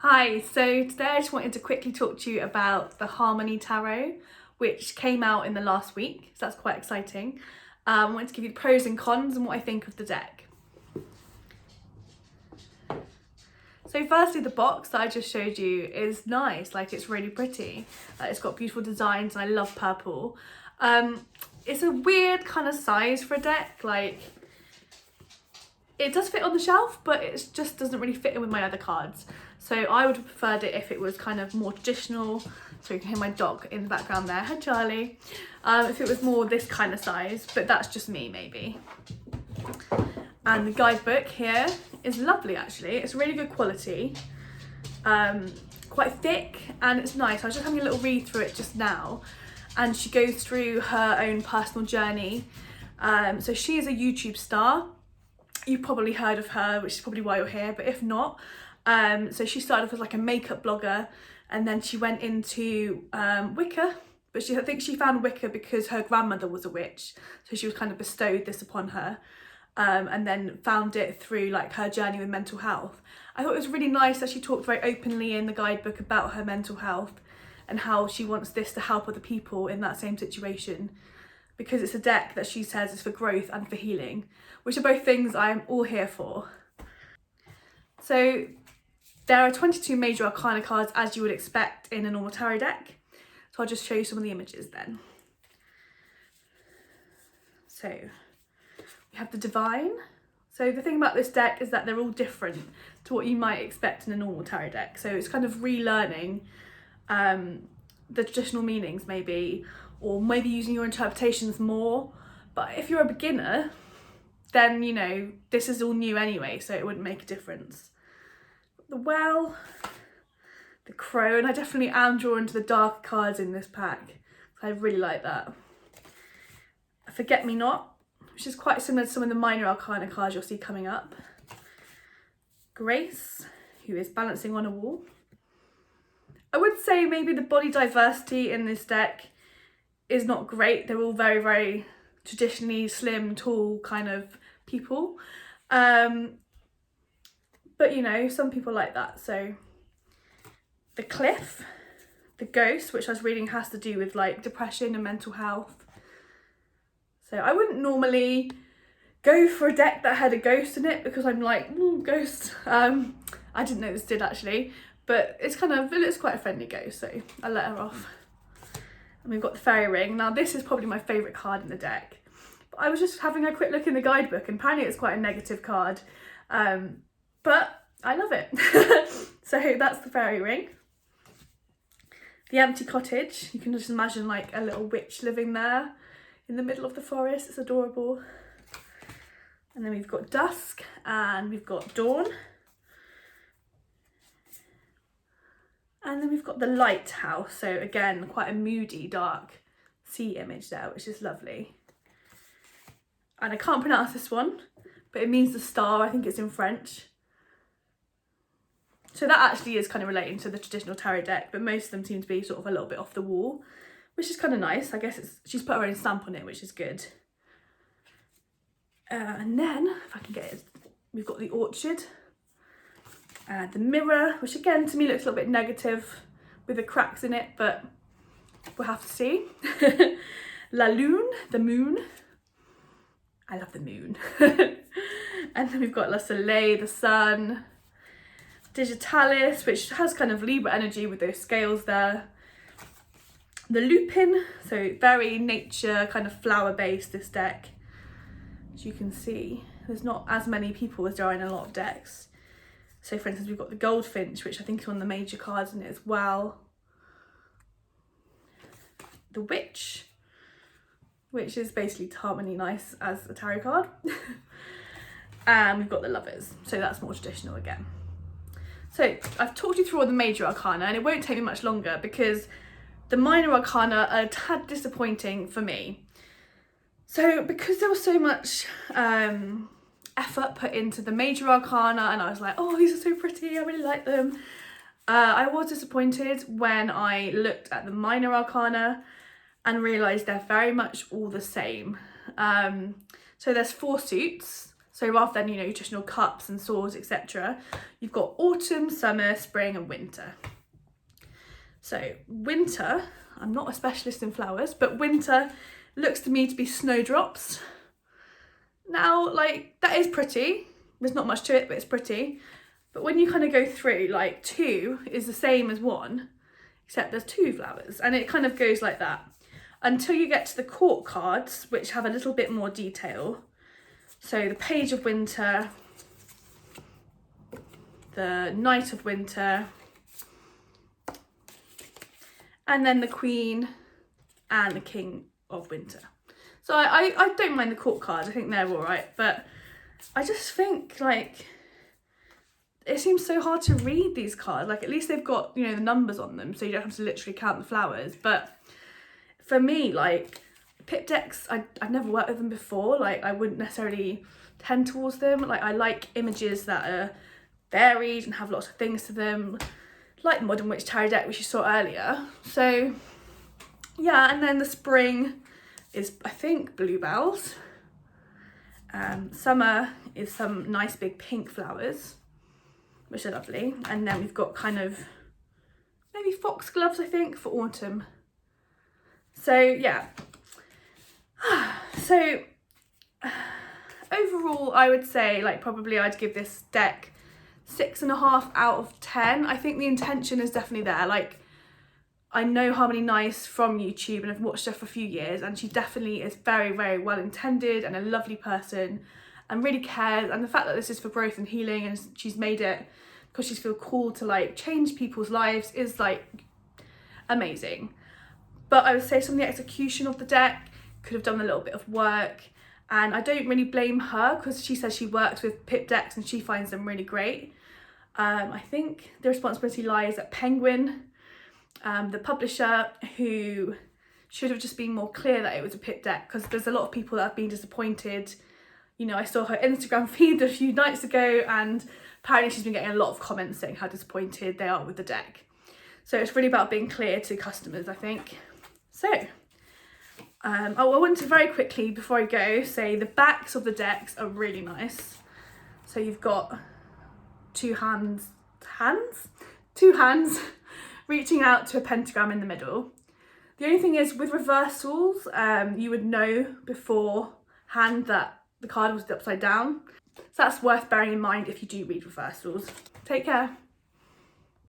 Hi, so today I just wanted to quickly talk to you about the Harmony Tarot, which came out in the last week, so that's quite exciting. I wanted to give you the pros and cons and what I think of the deck. So firstly, the box that I just showed you is nice, like it's really pretty. It's got beautiful designs and I love purple. It's a weird kind of size for a deck, like it does fit on the shelf, but it just doesn't really fit in with my other cards. So I would have preferred it if it was kind of more traditional. So you can hear my dog in the background there. Hi, Charlie. If it was more this kind of size, but that's just me maybe. And the guidebook here is lovely actually. It's really good quality. Quite thick and it's nice. I was just having a little read through it just now. And she goes through her own personal journey. So she is a YouTube star. You've probably heard of her, which is probably why you're here, but if not, so she started off as like a makeup blogger and then she went into Wicca, but I think she found Wicca because her grandmother was a witch, so she was kind of bestowed this upon her, and then found it through like her journey with mental health. I thought it was really nice that she talked very openly in the guidebook about her mental health and how she wants this to help other people in that same situation, because it's a deck that she says is for growth and for healing, which are both things I'm all here for. So there are 22 major arcana cards as you would expect in a normal tarot deck. So I'll just show you some of the images then. So we have the Divine. So the thing about this deck is that they're all different to what you might expect in a normal tarot deck. So it's kind of relearning the traditional meanings maybe, or maybe using your interpretations more. But if you're a beginner, then you know this is all new anyway, so it wouldn't make a difference. The Well, the Crow, and I definitely am drawn to the dark cards in this pack. I really like that. A Forget-Me-Not, which is quite similar to some of the minor arcana cards you'll see coming up. Grace, who is balancing on a wall. I would say maybe the body diversity in this deck is not great. They're all very, very traditionally slim, tall kind of people. But you know, some people like that. So the Cliff, the Ghost, which I was reading has to do with like depression and mental health. So I wouldn't normally go for a deck that had a ghost in it because I'm like, ghost. I didn't know this did actually, but it looks quite a friendly ghost, so I let her off. And we've got the Fairy Ring. Now this is probably my favourite card in the deck. But I was just having a quick look in the guidebook and apparently it's quite a negative card. But I love it. So that's the Fairy Ring. The Empty Cottage. You can just imagine like a little witch living there in the middle of the forest. It's adorable. And then we've got Dusk and we've got Dawn. And then we've got the Lighthouse. So again, quite a moody, dark sea image there, which is lovely. And I can't pronounce this one, but it means the star. I think it's in French. So that actually is kind of relating to the traditional tarot deck, but most of them seem to be sort of a little bit off the wall, which is kind of nice. I guess she's put her own stamp on it, which is good. And then, if I can get it, we've got the Orchard. The Mirror, which again to me looks a little bit negative with the cracks in it, but we'll have to see. La Lune, the moon. I love the moon. And then we've got La Soleil, the sun. Digitalis, which has kind of Libra energy with those scales there. The Lupin, so very nature, kind of flower based, this deck. As you can see, there's not as many people as there are in a lot of decks. So for instance, we've got the Goldfinch, which I think is one of the major cards in it as well. The Witch, which is basically Harmony Nice as a tarot card. And we've got the Lovers, so that's more traditional again. So I've talked you through all the major arcana and it won't take me much longer because the minor arcana are a tad disappointing for me. So because there was so much effort put into the major arcana and I was like, oh, these are so pretty, I really like them. I was disappointed when I looked at the minor arcana and realised they're very much all the same. So there's 4 suits. So rather than, you know, traditional cups and swords, etc., you've got autumn, summer, spring and winter. So winter, I'm not a specialist in flowers, but winter looks to me to be snowdrops. Now, like, that is pretty. There's not much to it, but it's pretty. But when you kind of go through, like 2 is the same as 1, except there's 2 flowers, and it kind of goes like that until you get to the court cards, which have a little bit more detail. So the Page of Winter, the Knight of Winter, and then the Queen and the King of Winter. So I don't mind the court cards, I think they're all right, but I just think, like, it seems so hard to read these cards. Like, at least they've got, you know, the numbers on them, so you don't have to literally count the flowers. But for me, like, pip decks, I've never worked with them before. Like, I wouldn't necessarily tend towards them. Like, I like images that are varied and have lots of things to them, like the Modern Witch Tarot deck, which you saw earlier. So yeah, and then the spring is, I think, bluebells. Summer is some nice big pink flowers, which are lovely. And then we've got kind of maybe foxgloves, I think, for autumn. So yeah. So overall, I would say, like, probably I'd give this deck 6.5 out of 10. I think the intention is definitely there. Like, I know Harmony Nice from YouTube and I've watched her for a few years, and she definitely is very, very well intended and a lovely person and really cares. And the fact that this is for growth and healing, and she's made it because she's feel called to, like, change people's lives, is, like, amazing. But I would say some of the execution of the deck could have done a little bit of work, and I don't really blame her because she says she works with pip decks and she finds them really great. I think the responsibility lies at Penguin, the publisher, who should have just been more clear that it was a pip deck, because there's a lot of people that have been disappointed. You know, I saw her Instagram feed a few nights ago, and apparently she's been getting a lot of comments saying how disappointed they are with the deck. So it's really about being clear to customers, I think. So I want to very quickly, before I go, say the backs of the decks are really nice. So you've got two hands reaching out to a pentagram in the middle. The only thing is, with reversals, you would know beforehand that the card was upside down. So that's worth bearing in mind if you do read reversals. Take care.